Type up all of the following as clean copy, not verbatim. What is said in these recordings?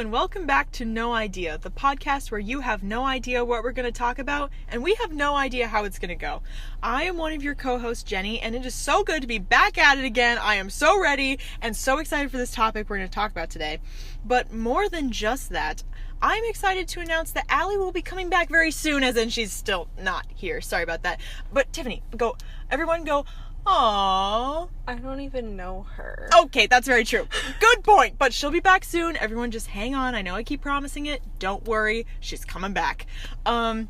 and welcome back to No Idea, the podcast where you have no idea what we're going to talk about, and we have no idea how it's going to go. I am one of your co-hosts, Jenny, and it is so good to be back at it again. I am so ready and so excited for this topic we're going to talk about today. But more than just that, I'm excited to announce that Allie will be coming back very soon, as in she's still not here. Sorry about that. But Tiffany, everyone go, aww. I don't even know her. Okay, that's very true. Good point. But she'll be back soon. Everyone just hang on. I know I keep promising it. Don't worry. She's coming back. But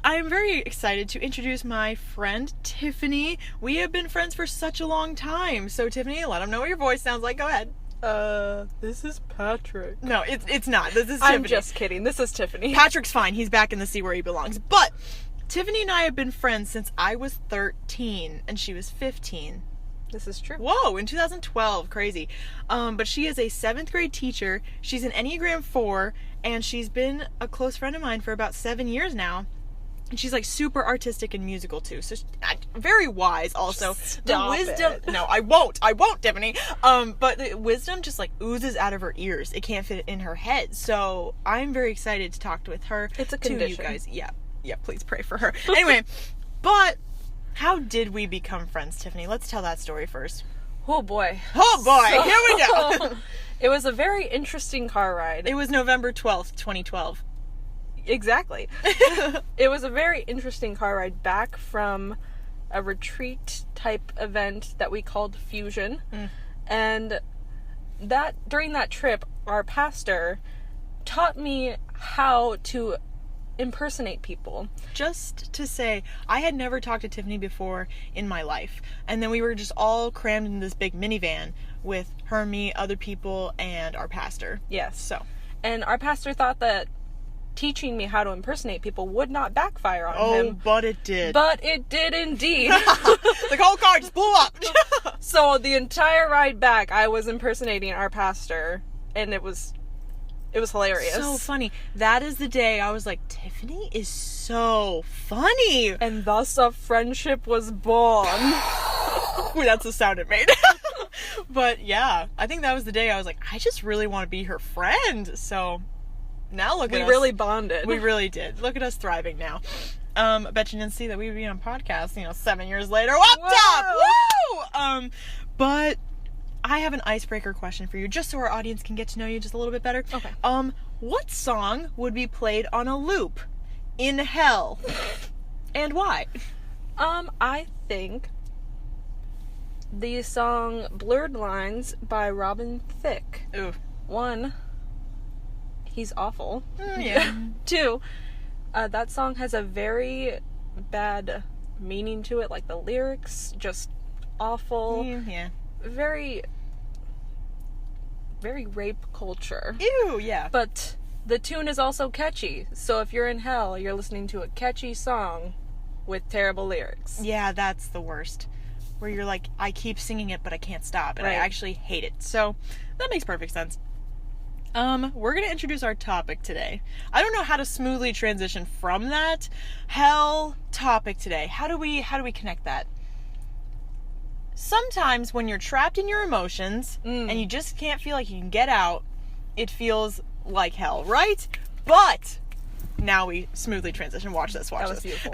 I'm very excited to introduce my friend, Tiffany. We have been friends for such a long time. So, Tiffany, let them know what your voice sounds like. Go ahead. This is Patrick. No, it's not. This is Tiffany. I'm just kidding. This is Tiffany. Patrick's fine. He's back in the sea where he belongs. But Tiffany and I have been friends since I was 13 and she was 15. This is true. Whoa, in 2012. Crazy. But she is a 7th grade teacher. She's an Enneagram 4, and she's been a close friend of mine for about 7 years now. And she's like super artistic and musical too. So very wise also. Stop the wisdom. it. No, I won't, Tiffany. But the wisdom just like oozes out of her ears. It can't fit in her head. So I'm very excited to talk with her. It's a to condition. you guys. Yeah, please pray for her. Anyway, but how did we become friends, Tiffany? Let's tell that story first. Oh boy. Here we go. It was a very interesting car ride. It was November 12th, 2012. Exactly. It was a very interesting car ride back from a retreat type event that we called Fusion. And during that trip, our pastor taught me how to impersonate people. Just to say, I had never talked to Tiffany before in my life. And then we were just all crammed in this big minivan with her, me, other people, and our pastor. Yes. And our pastor thought that teaching me how to impersonate people would not backfire on him. Oh, but it did. But it did indeed. The whole car just blew up. So the entire ride back, I was impersonating our pastor, and it was hilarious. So funny. That is the day I was like, Tiffany is so funny. And thus a friendship was born. That's the sound it made. But yeah, I think that was the day I was like, I just really want to be her friend. So now look at us. We really bonded. We really did. Look at us thriving now. I bet you didn't see that we would be on a podcast, 7 years later. Whoop top! Woo! But I have an icebreaker question for you, just so our audience can get to know you just a little bit better. Okay. What song would be played on a loop in hell? And why? I think the song Blurred Lines by Robin Thicke. Ooh. 1, he's awful. Yeah. 2, that song has a very bad meaning to it, like the lyrics, just awful. Yeah. Very rape culture. Ew, yeah. But the tune is also catchy, so if you're in hell, you're listening to a catchy song with terrible lyrics. Yeah, that's the worst. Where you're like, I keep singing it, but I can't stop, and Right. I actually hate it. So, that makes perfect sense. We're gonna introduce our topic today. I don't know how to smoothly transition from that hell topic today. How do we connect that? Sometimes when you're trapped in your emotions and you just can't feel like you can get out, it feels like hell, right? But now we smoothly transition. Watch this. That was beautiful.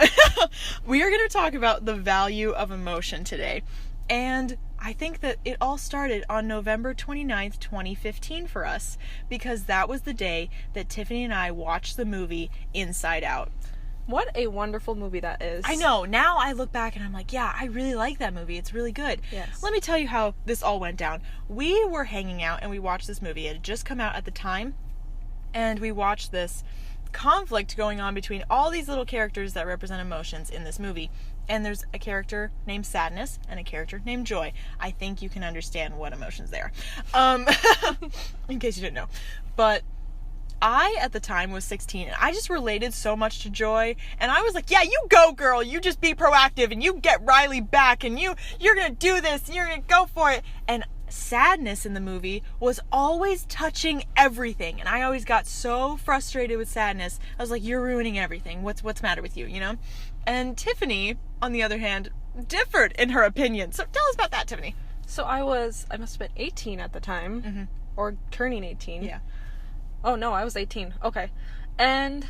We are going to talk about the value of emotion today. And I think that it all started on November 29th, 2015 for us, because that was the day that Tiffany and I watched the movie Inside Out. What a wonderful movie that is. I know. Now I look back and I'm like, yeah, I really like that movie. It's really good. Yes. Let me tell you how this all went down. We were hanging out and we watched this movie. It had just come out at the time. And we watched this conflict going on between all these little characters that represent emotions in this movie. And there's a character named Sadness and a character named Joy. I think you can understand what emotions they are. In case you didn't know. But I, at the time, was 16, and I just related so much to Joy, and I was like, yeah, you go, girl, you just be proactive, and you get Riley back, and you're gonna do this, and you're gonna go for it. And Sadness in the movie was always touching everything, and I always got so frustrated with Sadness. I was like, you're ruining everything. What's the matter with you, And Tiffany, on the other hand, differed in her opinion. So tell us about that, Tiffany. So I must have been 18 at the time, or turning 18. Yeah. Oh, no, I was 18. Okay. And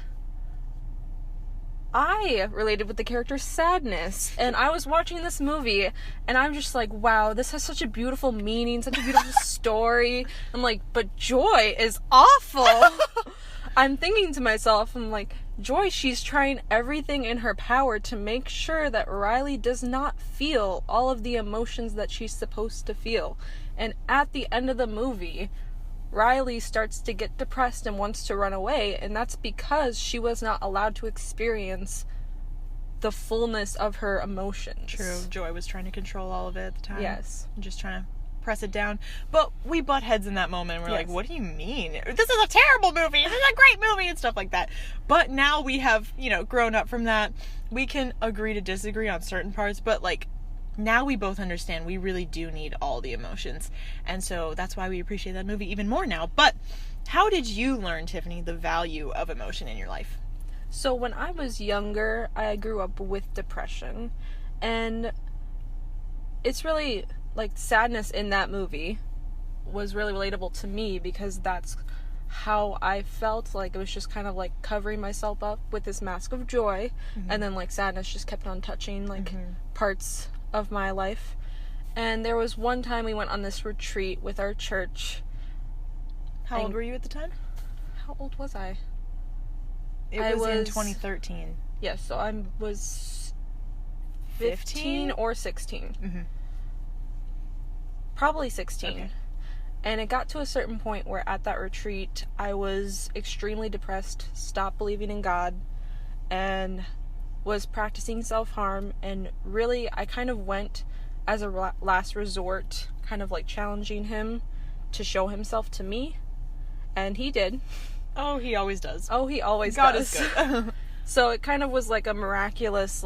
I related with the character Sadness. And I was watching this movie, and I'm just like, wow, this has such a beautiful meaning, such a beautiful story. I'm like, but Joy is awful. I'm thinking to myself, I'm like, Joy, she's trying everything in her power to make sure that Riley does not feel all of the emotions that she's supposed to feel. And at the end of the movie, Riley starts to get depressed and wants to run away, and that's because she was not allowed to experience the fullness of her emotions. True. Joy was trying to control all of it at the time. Yes. Just trying to press it down. But we butt heads in that moment, and we're Yes. like, what do you mean? This is a terrible movie! This is a great movie! And stuff like that. But now we have, grown up from that. We can agree to disagree on certain parts, but, now we both understand we really do need all the emotions. And so that's why we appreciate that movie even more now. But how did you learn, Tiffany, the value of emotion in your life? So when I was younger, I grew up with depression. And it's really, sadness in that movie was really relatable to me because that's how I felt. It was just kind of covering myself up with this mask of joy. Mm-hmm. And then sadness just kept on touching parts of my life. And there was one time we went on this retreat with our church. How old were you at the time? How old was I? It was in 2013. Yes, so I was 15 or 16. Mm-hmm. Probably 16. Okay. And it got to a certain point where at that retreat I was extremely depressed, stopped believing in God, and was practicing self-harm. And really I kind of went as a last resort, kind of challenging him to show himself to me, and he did. Oh, he always does. Oh, he always God does. is good. So it kind of was a miraculous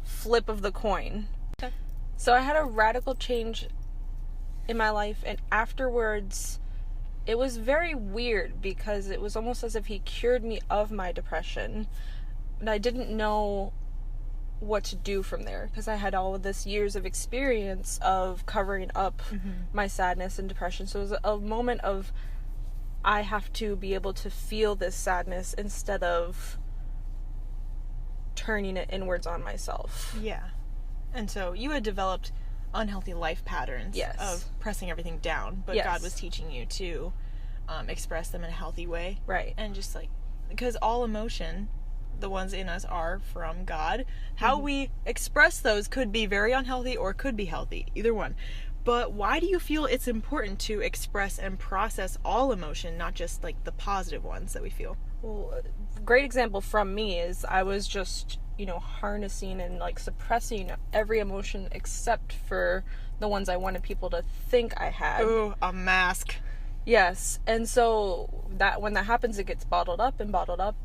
flip of the coin. Okay. So I had a radical change in my life, and afterwards it was very weird because it was almost as if he cured me of my depression. And I didn't know what to do from there because I had all of this years of experience of covering up my sadness and depression. So it was a moment of, I have to be able to feel this sadness instead of turning it inwards on myself. Yeah. And so you had developed unhealthy life patterns. Yes. Of pressing everything down, but Yes. God was teaching you to express them in a healthy way. Right. And just because all emotion, the ones in us, are from God. How we express those could be very unhealthy or could be healthy, either one. But why do you feel it's important to express and process all emotion, not just the positive ones that we feel? Well, a great example from me is I was just, harnessing and suppressing every emotion except for the ones I wanted people to think I had. Ooh, a mask. Yes, and so that when that happens, it gets bottled up,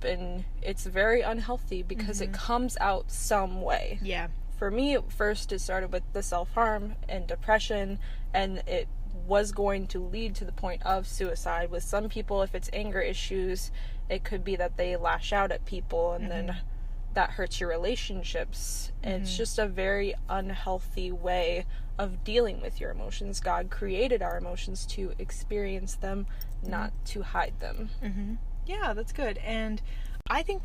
and it's very unhealthy because it comes out some way. Yeah. For me, first it started with the self-harm and depression, and it was going to lead to the point of suicide. With some people, if it's anger issues, it could be that they lash out at people, and then that hurts your relationships. And it's just a very unhealthy way of dealing with your emotions. God created our emotions to experience them, not to hide them. Yeah, that's good. And I think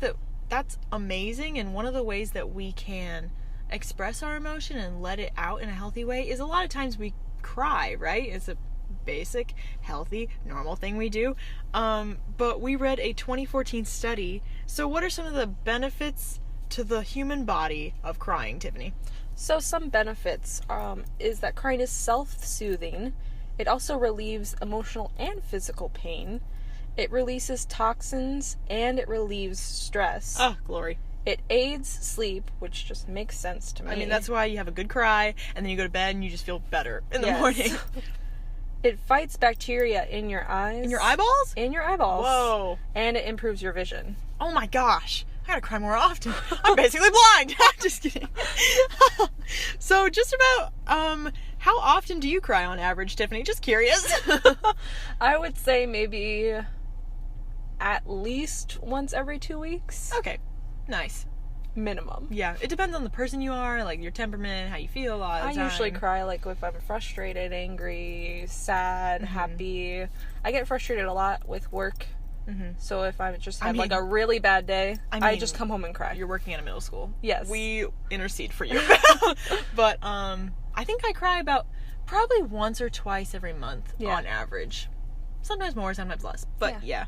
that's amazing. And one of the ways that we can express our emotion and let it out in a healthy way is a lot of times we cry, right? It's a basic, healthy, normal thing we do. But we read a 2014 study. So what are some of the benefits to the human body of crying, Tiffany? So some benefits is that crying is self-soothing. It also relieves emotional and physical pain. It releases toxins, and it relieves stress. Oh, glory. It aids sleep, which just makes sense to me. I mean, that's why you have a good cry, and then you go to bed and you just feel better in the morning. It fights bacteria in your eyes. In your eyeballs? In your eyeballs. Whoa. And it improves your vision. Oh my gosh. I gotta cry more often. I'm basically blind. I'm just kidding. So just about, how often do you cry on average, Tiffany? Just curious. I would say maybe at least once every 2 weeks. Okay. Nice. minimum. Yeah, it depends on the person you are, like your temperament, how you feel a lot of the time. I usually cry like if I'm frustrated, angry, sad, happy. I get frustrated a lot with work. So if I just had like a really bad day, I just come home and cry. You're working at a middle school. Yes. We intercede for you. But I think I cry about probably once or twice every month on average. Sometimes more, sometimes less. But yeah.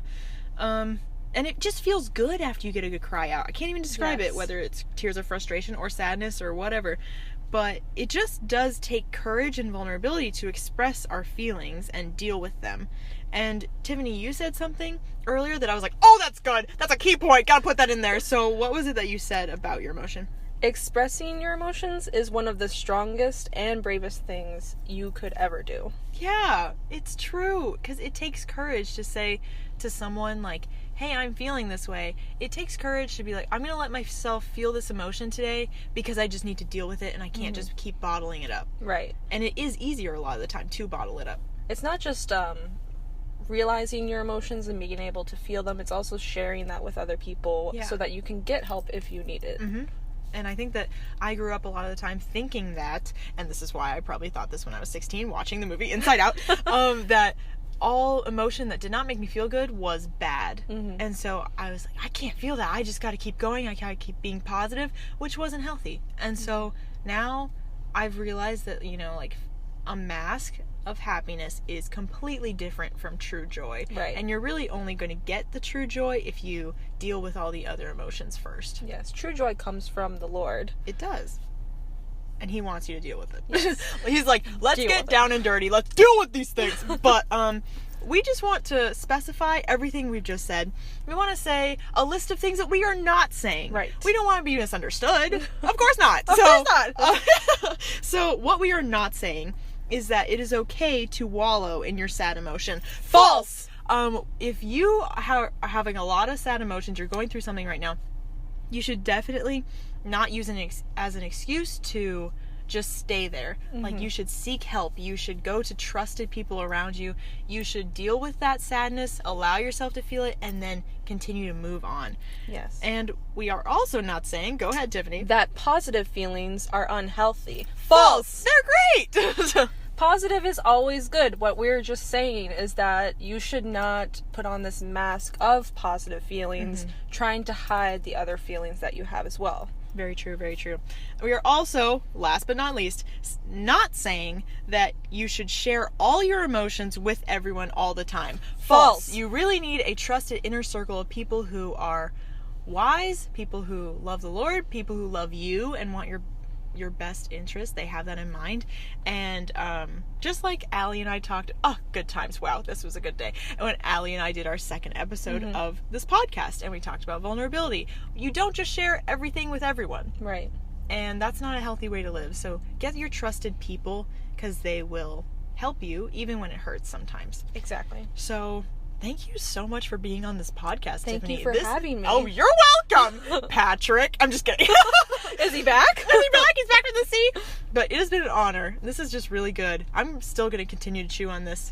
And it just feels good after you get a good cry out. I can't even describe it, whether it's tears of frustration or sadness or whatever. But it just does take courage and vulnerability to express our feelings and deal with them. And Tiffany, you said something earlier that I was like, oh, that's good. That's a key point. Gotta put that in there. So what was it that you said about your emotion? Expressing your emotions is one of the strongest and bravest things you could ever do. Yeah, it's true. Because it takes courage to say to someone like, hey, I'm feeling this way. It takes courage to be like, I'm going to let myself feel this emotion today because I just need to deal with it and I can't just keep bottling it up. Right. And it is easier a lot of the time to bottle it up. It's not just realizing your emotions and being able to feel them. It's also sharing that with other people so that you can get help if you need it. And I think that I grew up a lot of the time thinking that, and this is why I probably thought this when I was 16 watching the movie Inside Out, that all emotion that did not make me feel good was bad. And so I was like, I can't feel that. I just got to keep going. I got to keep being positive, which wasn't healthy. And so now I've realized that, you know, like a mask of happiness is completely different from true joy. Right. And you're really only going to get the true joy if you deal with all the other emotions first. Yes, true joy comes from the Lord. It does. And he wants you to deal with it. Yes. He's like, let's get down and dirty. Let's deal with these things. But we just want to specify everything we've just said. We want to say a list of things that we are not saying. Right. We don't want to be misunderstood. Of course not. Of course not. So what we are not saying is that it is okay to wallow in your sad emotion. False! If you are having a lot of sad emotions, you're going through something right now, you should definitely not use it as an excuse to just stay there. Like, you should seek help. You should go to trusted people around you. You should deal with that sadness, allow yourself to feel it, and then continue to move on. Yes. And we are also not saying, go ahead, Tiffany, that positive feelings are unhealthy. False! They're great! Positive is always good. What we're just saying is that you should not put on this mask of positive feelings, trying to hide the other feelings that you have as well. Very true, very true. We are also, last but not least, not saying that you should share all your emotions with everyone all the time. False! You really need a trusted inner circle of people who are wise, people who love the Lord, people who love you and want your best interest. They have that in mind. And just like Allie and I talked, good times. Wow, this was a good day. And when Allie and I did our second episode of this podcast and we talked about vulnerability, you don't just share everything with everyone. Right. And that's not a healthy way to live. So get your trusted people because they will help you even when it hurts sometimes. Exactly. So thank you so much for being on this podcast, Thank Tiffany. you for having me. Oh, you're welcome, Patrick. I'm just kidding. Is he back? Is he back? He's back from the sea. But it has been an honor. This is just really good. I'm still going to continue to chew on this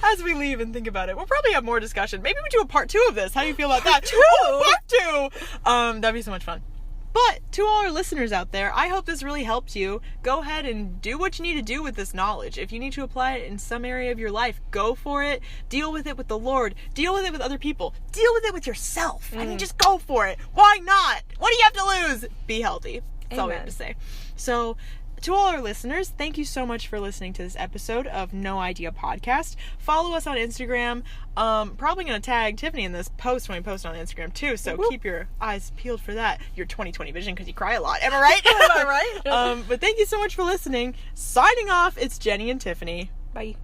as we leave and think about it. We'll probably have more discussion. Maybe we do a part 2 of this. How do you feel about that? Part 2! That'd be so much fun. But to all our listeners out there, I hope this really helped you. Go ahead and do what you need to do with this knowledge. If you need to apply it in some area of your life, go for it. Deal with it with the Lord. Deal with it with other people. Deal with it with yourself. I mean, just go for it. Why not? What do you have to lose? Be healthy. That's all we have to say. So, to all our listeners, thank you so much for listening to this episode of No Idea Podcast. Follow us on Instagram. Probably going to tag Tiffany in this post when we post on Instagram too, so keep your eyes peeled for that. Your 20/20 vision, because you cry a lot. Am I right? Am I right? But thank you so much for listening. Signing off, it's Jenny and Tiffany. Bye.